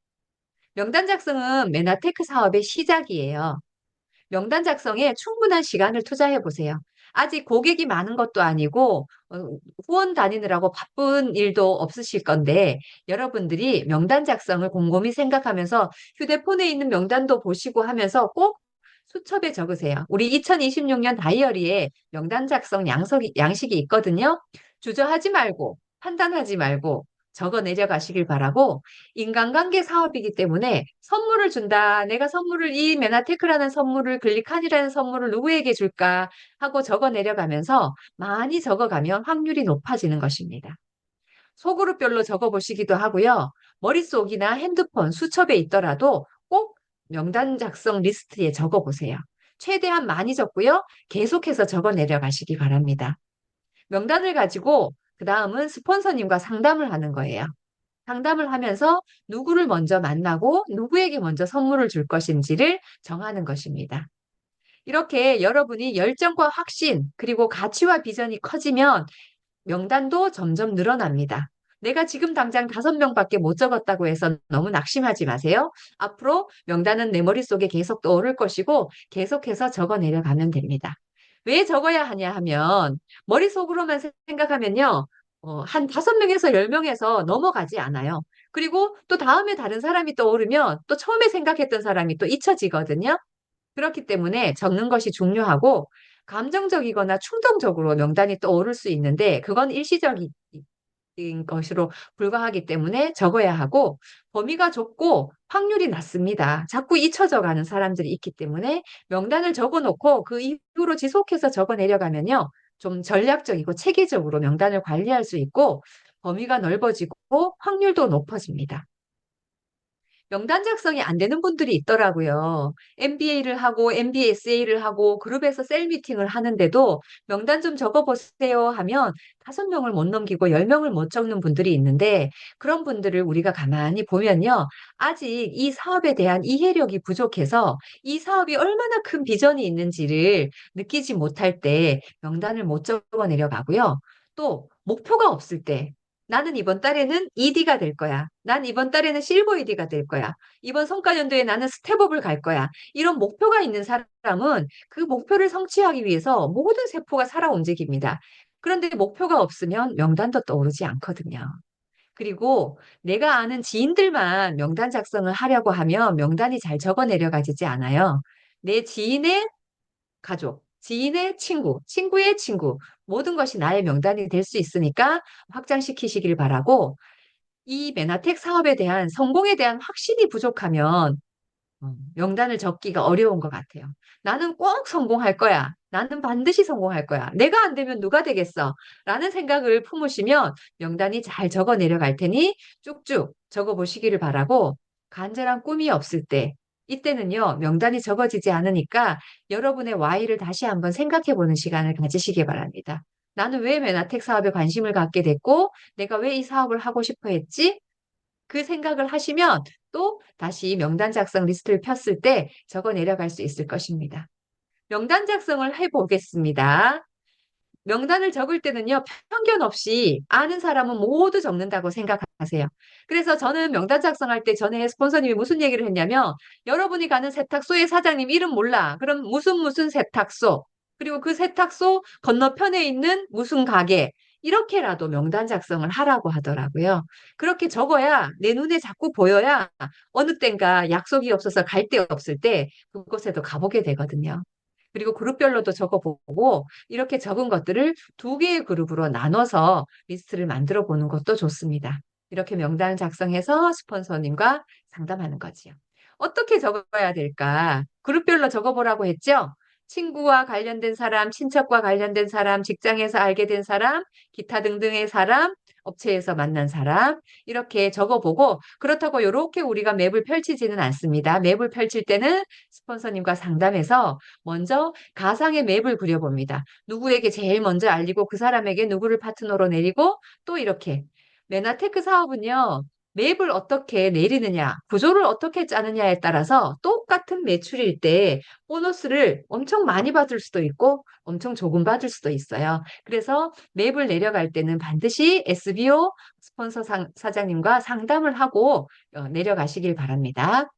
명단 작성은 메나테크 사업의 시작이에요. 명단 작성에 충분한 시간을 투자해 보세요. 아직 고객이 많은 것도 아니고 후원 다니느라고 바쁜 일도 없으실 건데 여러분들이 명단 작성을 곰곰이 생각하면서 휴대폰에 있는 명단도 보시고 하면서 꼭 수첩에 적으세요. 우리 2026년 다이어리에 명단 작성 양식이 있거든요. 주저하지 말고 판단하지 말고 적어 내려가시길 바라고 인간관계 사업이기 때문에 선물을 준다. 내가 선물을 이 메나테크라는 선물을 글리칸이라는 선물을 누구에게 줄까 하고 적어 내려가면서 많이 적어가면 확률이 높아지는 것입니다. 소그룹별로 적어보시기도 하고요. 머릿속이나 핸드폰, 수첩에 있더라도 꼭 명단 작성 리스트에 적어보세요. 최대한 많이 적고요. 계속해서 적어 내려가시기 바랍니다. 명단을 가지고 그 다음은 스폰서님과 상담을 하는 거예요. 상담을 하면서 누구를 먼저 만나고 누구에게 먼저 선물을 줄 것인지를 정하는 것입니다. 이렇게 여러분이 열정과 확신, 그리고 가치와 비전이 커지면 명단도 점점 늘어납니다. 내가 지금 당장 5명밖에 못 적었다고 해서 너무 낙심하지 마세요. 앞으로 명단은 내 머릿속에 계속 떠오를 것이고 계속해서 적어 내려가면 됩니다. 왜 적어야 하냐 하면 머릿속으로만 생각하면요. 한 5명에서 10명에서 넘어가지 않아요. 그리고 또 다음에 다른 사람이 떠오르면 또 처음에 생각했던 사람이 또 잊혀지거든요. 그렇기 때문에 적는 것이 중요하고 감정적이거나 충동적으로 명단이 떠오를 수 있는데 그건 일시적인 것으로 불과하기 때문에 적어야 하고 범위가 좁고 확률이 낮습니다. 자꾸 잊혀져 가는 사람들이 있기 때문에 명단을 적어 놓고 그 이후로 지속해서 적어 내려가면요. 좀 전략적이고 체계적으로 명단을 관리할 수 있고 범위가 넓어지고 확률도 높아집니다. 명단 작성이 안 되는 분들이 있더라고요. MBA를 하고 MBSA를 하고 그룹에서 셀 미팅을 하는데도 명단 좀 적어보세요 하면 5명을 못 넘기고 10명을 못 적는 분들이 있는데 그런 분들을 우리가 가만히 보면요. 아직 이 사업에 대한 이해력이 부족해서 이 사업이 얼마나 큰 비전이 있는지를 느끼지 못할 때 명단을 못 적어 내려가고요. 또 목표가 없을 때 나는 이번 달에는 ED가 될 거야. 난 이번 달에는 실버 ED가 될 거야. 이번 성과년도에 나는 스텝업을 갈 거야. 이런 목표가 있는 사람은 그 목표를 성취하기 위해서 모든 세포가 살아 움직입니다. 그런데 목표가 없으면 명단도 떠오르지 않거든요. 그리고 내가 아는 지인들만 명단 작성을 하려고 하면 명단이 잘 적어 내려가지지 않아요. 내 지인의 가족, 지인의 친구, 친구의 친구, 모든 것이 나의 명단이 될 수 있으니까 확장시키시길 바라고 이 메나텍 사업에 대한 성공에 대한 확신이 부족하면 명단을 적기가 어려운 것 같아요. 나는 꼭 성공할 거야. 나는 반드시 성공할 거야. 내가 안 되면 누가 되겠어? 라는 생각을 품으시면 명단이 잘 적어 내려갈 테니 쭉쭉 적어 보시기를 바라고 간절한 꿈이 없을 때 이때는요, 명단이 적어지지 않으니까 여러분의 Y를 다시 한번 생각해 보는 시간을 가지시기 바랍니다. 나는 왜 메나텍 사업에 관심을 갖게 됐고, 내가 왜 이 사업을 하고 싶어 했지? 그 생각을 하시면 또 다시 명단 작성 리스트를 폈을 때 적어 내려갈 수 있을 것입니다. 명단 작성을 해보겠습니다. 명단을 적을 때는요, 편견 없이 아는 사람은 모두 적는다고 생각하세요. 그래서 저는 명단 작성할 때 전에 스폰서님이 무슨 얘기를 했냐면, 여러분이 가는 세탁소의 사장님 이름 몰라. 그럼 무슨 세탁소. 그리고 그 세탁소 건너편에 있는 무슨 가게. 이렇게라도 명단 작성을 하라고 하더라고요. 그렇게 적어야 내 눈에 자꾸 보여야 어느 땐가 약속이 없어서 갈 데 없을 때 그곳에도 가보게 되거든요. 그리고 그룹별로도 적어보고 이렇게 적은 것들을 2개의 그룹으로 나눠서 리스트를 만들어 보는 것도 좋습니다. 이렇게 명단을 작성해서 스폰서님과 상담하는 거지요. 어떻게 적어야 될까? 그룹별로 적어보라고 했죠? 친구와 관련된 사람, 친척과 관련된 사람, 직장에서 알게 된 사람, 기타 등등의 사람, 업체에서 만난 사람, 이렇게 적어보고, 그렇다고 이렇게 우리가 맵을 펼치지는 않습니다. 맵을 펼칠 때는 스폰서님과 상담해서 먼저 가상의 맵을 그려봅니다. 누구에게 제일 먼저 알리고 그 사람에게 누구를 파트너로 내리고 또 이렇게. 메나테크 사업은요, 맵을 어떻게 내리느냐, 구조를 어떻게 짜느냐에 따라서 똑같은 매출일 때 보너스를 엄청 많이 받을 수도 있고 엄청 조금 받을 수도 있어요. 그래서 맵을 내려갈 때는 반드시 SBO 스폰서 사장님과 상담을 하고 내려가시길 바랍니다.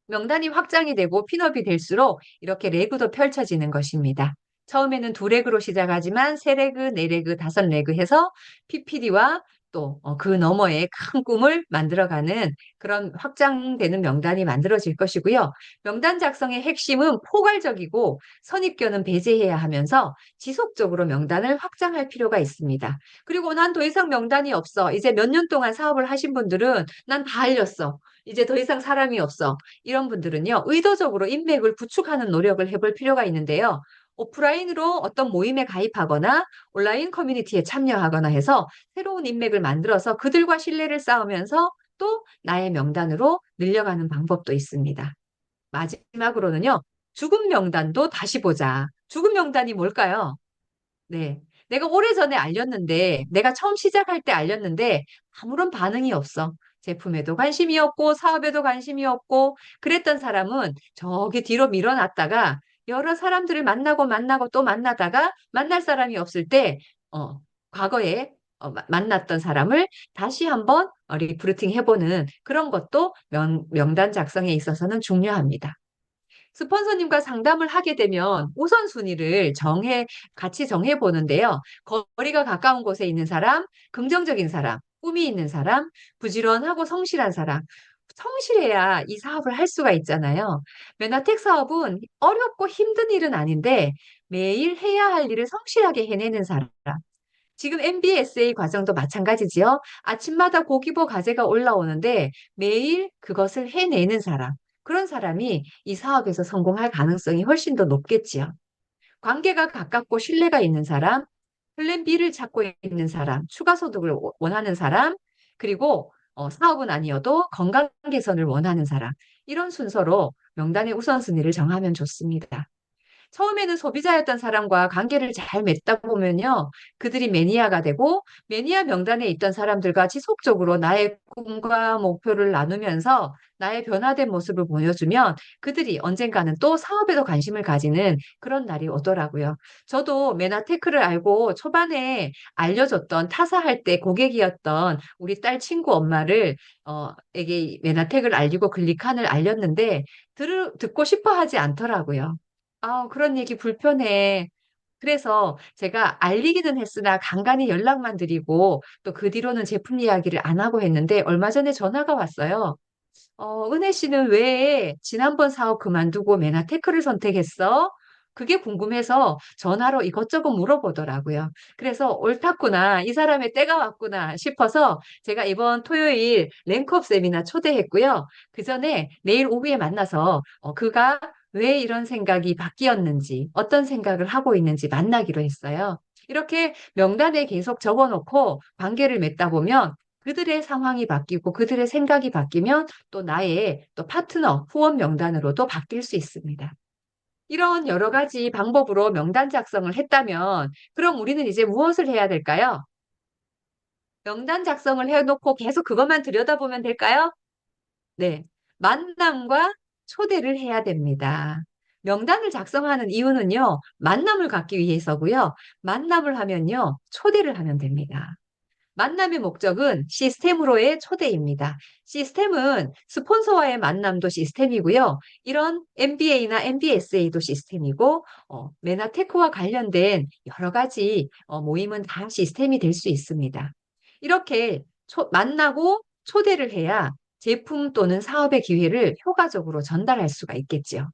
명단이 확장이 되고 핀업이 될수록 이렇게 레그도 펼쳐지는 것입니다. 처음에는 두 레그로 시작하지만 세 레그, 네 레그, 다섯 레그 해서 PPD와 또 그 너머의 큰 꿈을 만들어가는 그런 확장되는 명단이 만들어질 것이고요. 명단 작성의 핵심은 포괄적이고 선입견은 배제해야 하면서 지속적으로 명단을 확장할 필요가 있습니다. 그리고 난 더 이상 명단이 없어. 이제 몇 년 동안 사업을 하신 분들은 난 다 알렸어. 이제 더 이상 사람이 없어. 이런 분들은요, 의도적으로 인맥을 구축하는 노력을 해볼 필요가 있는데요. 오프라인으로 어떤 모임에 가입하거나 온라인 커뮤니티에 참여하거나 해서 새로운 인맥을 만들어서 그들과 신뢰를 쌓으면서 또 나의 명단으로 늘려가는 방법도 있습니다. 마지막으로는요, 죽은 명단도 다시 보자. 죽은 명단이 뭘까요? 네. 내가 오래전에 알렸는데, 내가 처음 시작할 때 알렸는데, 아무런 반응이 없어. 제품에도 관심이 없고, 사업에도 관심이 없고, 그랬던 사람은 저기 뒤로 밀어놨다가, 여러 사람들을 만나고 만나고 또 만나다가, 만날 사람이 없을 때, 과거에 만났던 사람을 다시 한번 리크루팅 해보는 그런 것도 명단 작성에 있어서는 중요합니다. 스폰서님과 상담을 하게 되면 우선순위를 같이 정해 보는데요. 거리가 가까운 곳에 있는 사람, 긍정적인 사람, 꿈이 있는 사람, 부지런하고 성실한 사람. 성실해야 이 사업을 할 수가 있잖아요. 메나텍 사업은 어렵고 힘든 일은 아닌데 매일 해야 할 일을 성실하게 해내는 사람. 지금 MBSA 과정도 마찬가지지요. 아침마다 고기보 과제가 올라오는데 매일 그것을 해내는 사람. 그런 사람이 이 사업에서 성공할 가능성이 훨씬 더 높겠지요. 관계가 가깝고 신뢰가 있는 사람, 플랜 B를 찾고 있는 사람, 추가 소득을 원하는 사람, 그리고 사업은 아니어도 건강 개선을 원하는 사람. 이런 순서로 명단의 우선순위를 정하면 좋습니다. 처음에는 소비자였던 사람과 관계를 잘 맺다 보면요. 그들이 매니아가 되고 매니아 명단에 있던 사람들과 지속적으로 나의 꿈과 목표를 나누면서 나의 변화된 모습을 보여주면 그들이 언젠가는 또 사업에도 관심을 가지는 그런 날이 오더라고요. 저도 메나테크를 알고 초반에 알려줬던 타사할 때 고객이었던 우리 딸 친구 엄마를 에게 메나텍을 알리고 글리칸을 알렸는데 듣고 싶어 하지 않더라고요. 아, 그런 얘기 불편해. 그래서 제가 알리기는 했으나 간간히 연락만 드리고 또 그 뒤로는 제품 이야기를 안 하고 했는데 얼마 전에 전화가 왔어요. 은혜 씨는 왜 지난번 사업 그만두고 메나테크를 선택했어? 그게 궁금해서 전화로 이것저것 물어보더라고요. 그래서 옳았구나. 이 사람의 때가 왔구나 싶어서 제가 이번 토요일 랭크업 세미나 초대했고요. 그 전에 내일 오후에 만나서 그가 왜 이런 생각이 바뀌었는지, 어떤 생각을 하고 있는지 만나기로 했어요. 이렇게 명단에 계속 적어놓고 관계를 맺다 보면 그들의 상황이 바뀌고 그들의 생각이 바뀌면 또 나의 또 파트너, 후원 명단으로도 바뀔 수 있습니다. 이런 여러 가지 방법으로 명단 작성을 했다면 그럼 우리는 이제 무엇을 해야 될까요? 명단 작성을 해놓고 계속 그것만 들여다보면 될까요? 네. 만남과 초대를 해야 됩니다. 명단을 작성하는 이유는요, 만남을 갖기 위해서고요. 만남을 하면요, 초대를 하면 됩니다. 만남의 목적은 시스템으로의 초대입니다. 시스템은 스폰서와의 만남도 시스템이고요. 이런 MBA나 MBSA도 시스템이고, 메나테크와 관련된 여러 가지 모임은 다 시스템이 될 수 있습니다. 이렇게 만나고 초대를 해야 제품 또는 사업의 기회를 효과적으로 전달할 수가 있겠지요.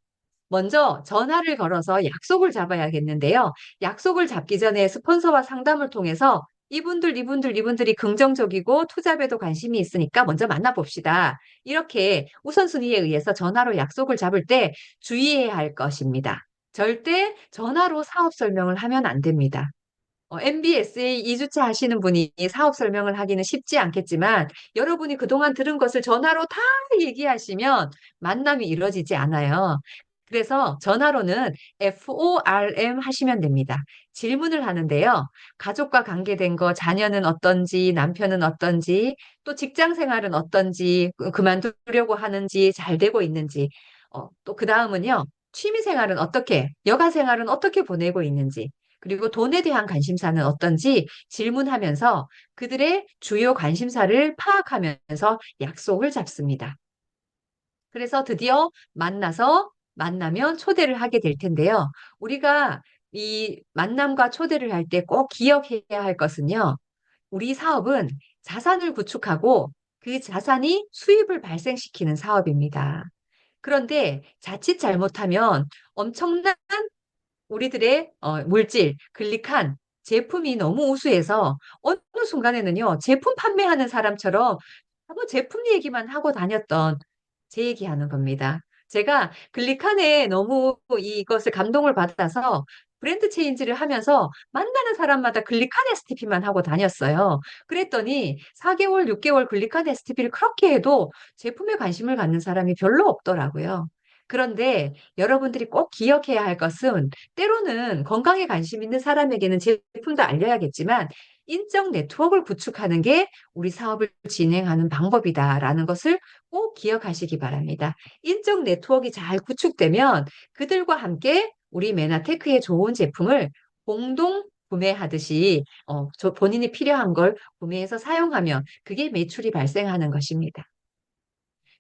먼저 전화를 걸어서 약속을 잡아야겠는데요. 약속을 잡기 전에 스폰서와 상담을 통해서 이분들이 긍정적이고 투잡에도 관심이 있으니까 먼저 만나봅시다. 이렇게 우선순위에 의해서 전화로 약속을 잡을 때 주의해야 할 것입니다. 절대 전화로 사업 설명을 하면 안 됩니다. MBSA 2주차 하시는 분이 사업 설명을 하기는 쉽지 않겠지만 여러분이 그동안 들은 것을 전화로 다 얘기하시면 만남이 이루어지지 않아요. 그래서 전화로는 FORM 하시면 됩니다. 질문을 하는데요. 가족과 관계된 거, 자녀는 어떤지, 남편은 어떤지, 또 직장 생활은 어떤지, 그만두려고 하는지, 잘 되고 있는지, 또 그 다음은요. 취미 생활은 어떻게, 여가 생활은 어떻게 보내고 있는지, 그리고 돈에 대한 관심사는 어떤지 질문하면서 그들의 주요 관심사를 파악하면서 약속을 잡습니다. 그래서 드디어 만나면 초대를 하게 될 텐데요. 우리가 이 만남과 초대를 할 때 꼭 기억해야 할 것은요. 우리 사업은 자산을 구축하고 그 자산이 수입을 발생시키는 사업입니다. 그런데 자칫 잘못하면 엄청난 우리들의 물질, 글리칸, 제품이 너무 우수해서 어느 순간에는요, 제품 판매하는 사람처럼 뭐 제품 얘기만 하고 다녔던 제 얘기하는 겁니다. 제가 글리칸에 너무 이것을 감동을 받아서 브랜드 체인지를 하면서 만나는 사람마다 글리칸 STP만 하고 다녔어요. 그랬더니 4개월, 6개월 글리칸 STP를 그렇게 해도 제품에 관심을 갖는 사람이 별로 없더라고요. 그런데 여러분들이 꼭 기억해야 할 것은 때로는 건강에 관심 있는 사람에게는 제품도 알려야겠지만 인적 네트워크를 구축하는 게 우리 사업을 진행하는 방법이다라는 것을 꼭 기억하시기 바랍니다. 인적 네트워크가 잘 구축되면 그들과 함께 우리 메나테크의 좋은 제품을 공동 구매하듯이 본인이 필요한 걸 구매해서 사용하면 그게 매출이 발생하는 것입니다.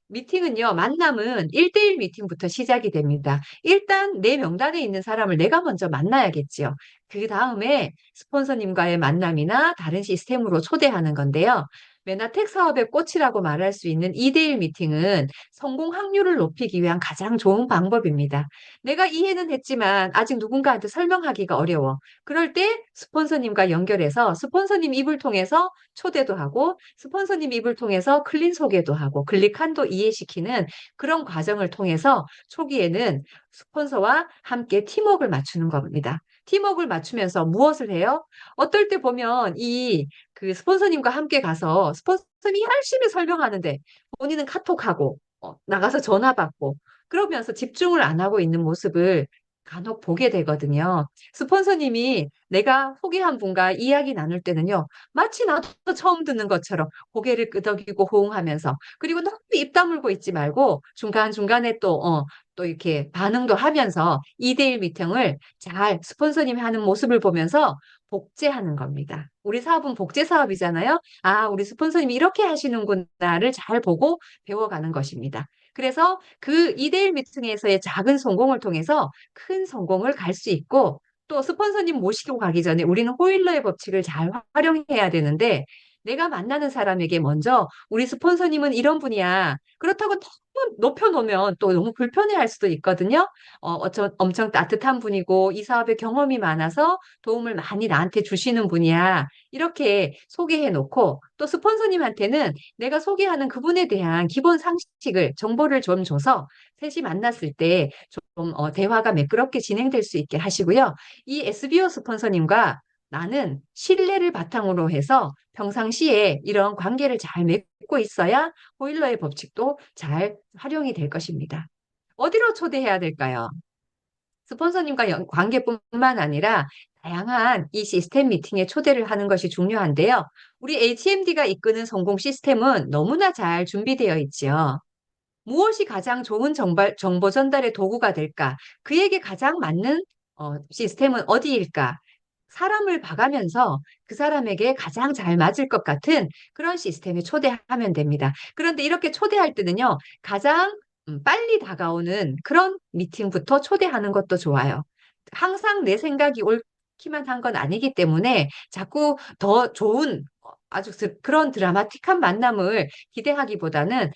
미팅은요, 만남은 1대1 미팅부터 시작이 됩니다. 일단 내 명단에 있는 사람을 내가 먼저 만나야겠지요. 그 다음에 스폰서님과의 만남이나 다른 시스템으로 초대하는 건데요. 메나텍 사업의 꽃이라고 말할 수 있는 2대1 미팅은 성공 확률을 높이기 위한 가장 좋은 방법입니다. 내가 이해는 했지만 아직 누군가한테 설명하기가 어려워. 그럴 때 스폰서님과 연결해서 스폰서님 입을 통해서 초대도 하고 스폰서님 입을 통해서 클린 소개도 하고 클릭한도 이해시키는 그런 과정을 통해서 초기에는 스폰서와 함께 팀워크를 맞추는 겁니다. 팀워크를 맞추면서 무엇을 해요? 어떨 때 보면 그 스폰서님과 함께 가서 스폰서님이 열심히 설명하는데 본인은 카톡하고 나가서 전화 받고 그러면서 집중을 안 하고 있는 모습을 간혹 보게 되거든요. 스폰서님이 내가 소개한 분과 이야기 나눌 때는요. 마치 나도 처음 듣는 것처럼 고개를 끄덕이고 호응하면서 그리고 너무 입 다물고 있지 말고 중간중간에 또 이렇게 반응도 하면서 2대1 미팅을 잘 스폰서님이 하는 모습을 보면서 복제하는 겁니다. 우리 사업은 복제 사업이잖아요. 아, 우리 스폰서님이 이렇게 하시는구나를 잘 보고 배워가는 것입니다. 그래서 그 2대1 미팅에서의 작은 성공을 통해서 큰 성공을 갈 수 있고 또 스폰서님 모시고 가기 전에 우리는 호일러의 법칙을 잘 활용해야 되는데 내가 만나는 사람에게 먼저 우리 스폰서님은 이런 분이야. 그렇다고 너무 높여놓으면 또 너무 불편해할 수도 있거든요. 엄청 따뜻한 분이고 이 사업에 경험이 많아서 도움을 많이 나한테 주시는 분이야. 이렇게 소개해놓고 또 스폰서님한테는 내가 소개하는 그분에 대한 기본 상식을 정보를 좀 줘서 셋이 만났을 때 좀 대화가 매끄럽게 진행될 수 있게 하시고요. 이 SBO 스폰서님과 나는 신뢰를 바탕으로 해서 평상시에 이런 관계를 잘 맺고 있어야 호일러의 법칙도 잘 활용이 될 것입니다. 어디로 초대해야 될까요? 스폰서님과 관계뿐만 아니라 다양한 이 시스템 미팅에 초대를 하는 것이 중요한데요. 우리 HMD가 이끄는 성공 시스템은 너무나 잘 준비되어 있지요. 무엇이 가장 좋은 정보 전달의 도구가 될까? 그에게 가장 맞는 시스템은 어디일까? 사람을 봐가면서 그 사람에게 가장 잘 맞을 것 같은 그런 시스템에 초대하면 됩니다. 그런데 이렇게 초대할 때는요, 가장 빨리 다가오는 그런 미팅부터 초대하는 것도 좋아요. 항상 내 생각이 옳기만 한 건 아니기 때문에 자꾸 더 좋은 아주 그런 드라마틱한 만남을 기대하기보다는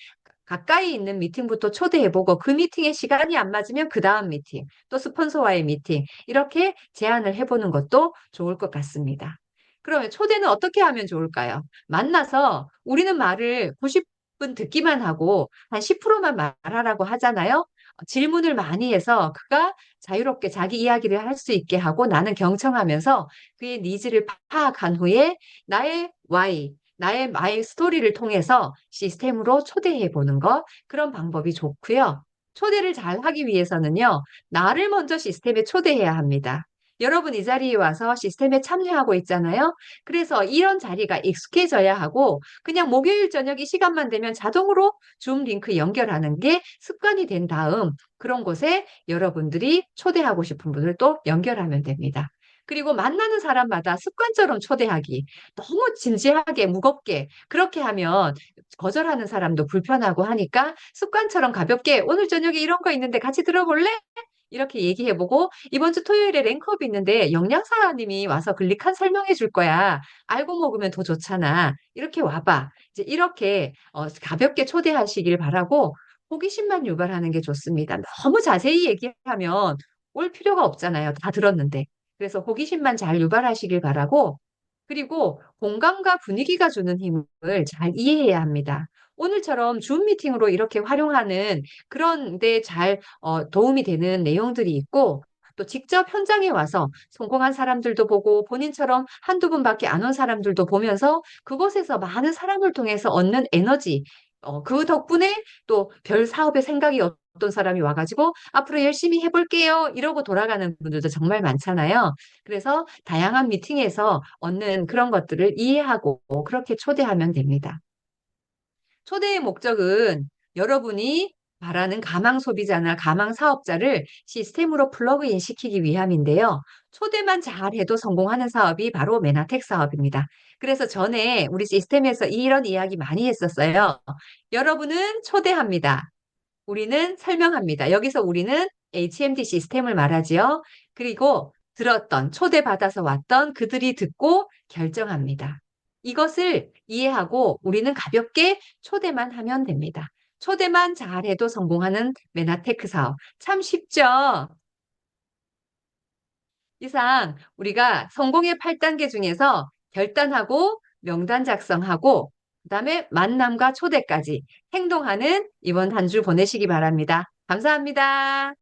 가까이 있는 미팅부터 초대해보고 그 미팅에 시간이 안 맞으면 그 다음 미팅, 또 스폰서와의 미팅, 이렇게 제안을 해보는 것도 좋을 것 같습니다. 그러면 초대는 어떻게 하면 좋을까요? 만나서 우리는 말을 90분 듣기만 하고 한 10%만 말하라고 하잖아요. 질문을 많이 해서 그가 자유롭게 자기 이야기를 할 수 있게 하고 나는 경청하면서 그의 니즈를 파악한 후에 나의 why, 나의 마이 스토리를 통해서 시스템으로 초대해 보는 것, 그런 방법이 좋고요. 초대를 잘 하기 위해서는요, 나를 먼저 시스템에 초대해야 합니다. 여러분 이 자리에 와서 시스템에 참여하고 있잖아요. 그래서 이런 자리가 익숙해져야 하고 그냥 목요일 저녁 이 시간만 되면 자동으로 줌 링크 연결하는 게 습관이 된 다음 그런 곳에 여러분들이 초대하고 싶은 분을 또 연결하면 됩니다. 그리고 만나는 사람마다 습관처럼 초대하기. 너무 진지하게, 무겁게 그렇게 하면 거절하는 사람도 불편하고 하니까 습관처럼 가볍게 오늘 저녁에 이런 거 있는데 같이 들어볼래? 이렇게 얘기해보고 이번 주 토요일에 랭크업 있는데 영양사님이 와서 글릭한 설명해 줄 거야. 알고 먹으면 더 좋잖아. 이렇게 와봐. 이제 이렇게 가볍게 초대하시길 바라고 호기심만 유발하는 게 좋습니다. 너무 자세히 얘기하면 올 필요가 없잖아요. 다 들었는데. 그래서 호기심만 잘 유발하시길 바라고 그리고 공간과 분위기가 주는 힘을 잘 이해해야 합니다. 오늘처럼 줌 미팅으로 이렇게 활용하는 그런 데 잘 도움이 되는 내용들이 있고 또 직접 현장에 와서 성공한 사람들도 보고 본인처럼 한두 분밖에 안 온 사람들도 보면서 그곳에서 많은 사람을 통해서 얻는 에너지, 그 덕분에 또 별 사업에 생각이 어떤 사람이 와가지고 앞으로 열심히 해볼게요. 이러고 돌아가는 분들도 정말 많잖아요. 그래서 다양한 미팅에서 얻는 그런 것들을 이해하고 그렇게 초대하면 됩니다. 초대의 목적은 여러분이 말하는 가망 소비자나 가망 사업자를 시스템으로 플러그인 시키기 위함인데요. 초대만 잘해도 성공하는 사업이 바로 메나텍 사업입니다. 그래서 전에 우리 시스템에서 이런 이야기 많이 했었어요. 여러분은 초대합니다. 우리는 설명합니다. 여기서 우리는 HMD 시스템을 말하지요. 그리고 들었던, 초대받아서 왔던 그들이 듣고 결정합니다. 이것을 이해하고 우리는 가볍게 초대만 하면 됩니다. 초대만 잘해도 성공하는 메나테크 사업. 참 쉽죠? 이상 우리가 성공의 8단계 중에서 결단하고 명단 작성하고 그다음에 만남과 초대까지 행동하는 이번 한 주 보내시기 바랍니다. 감사합니다.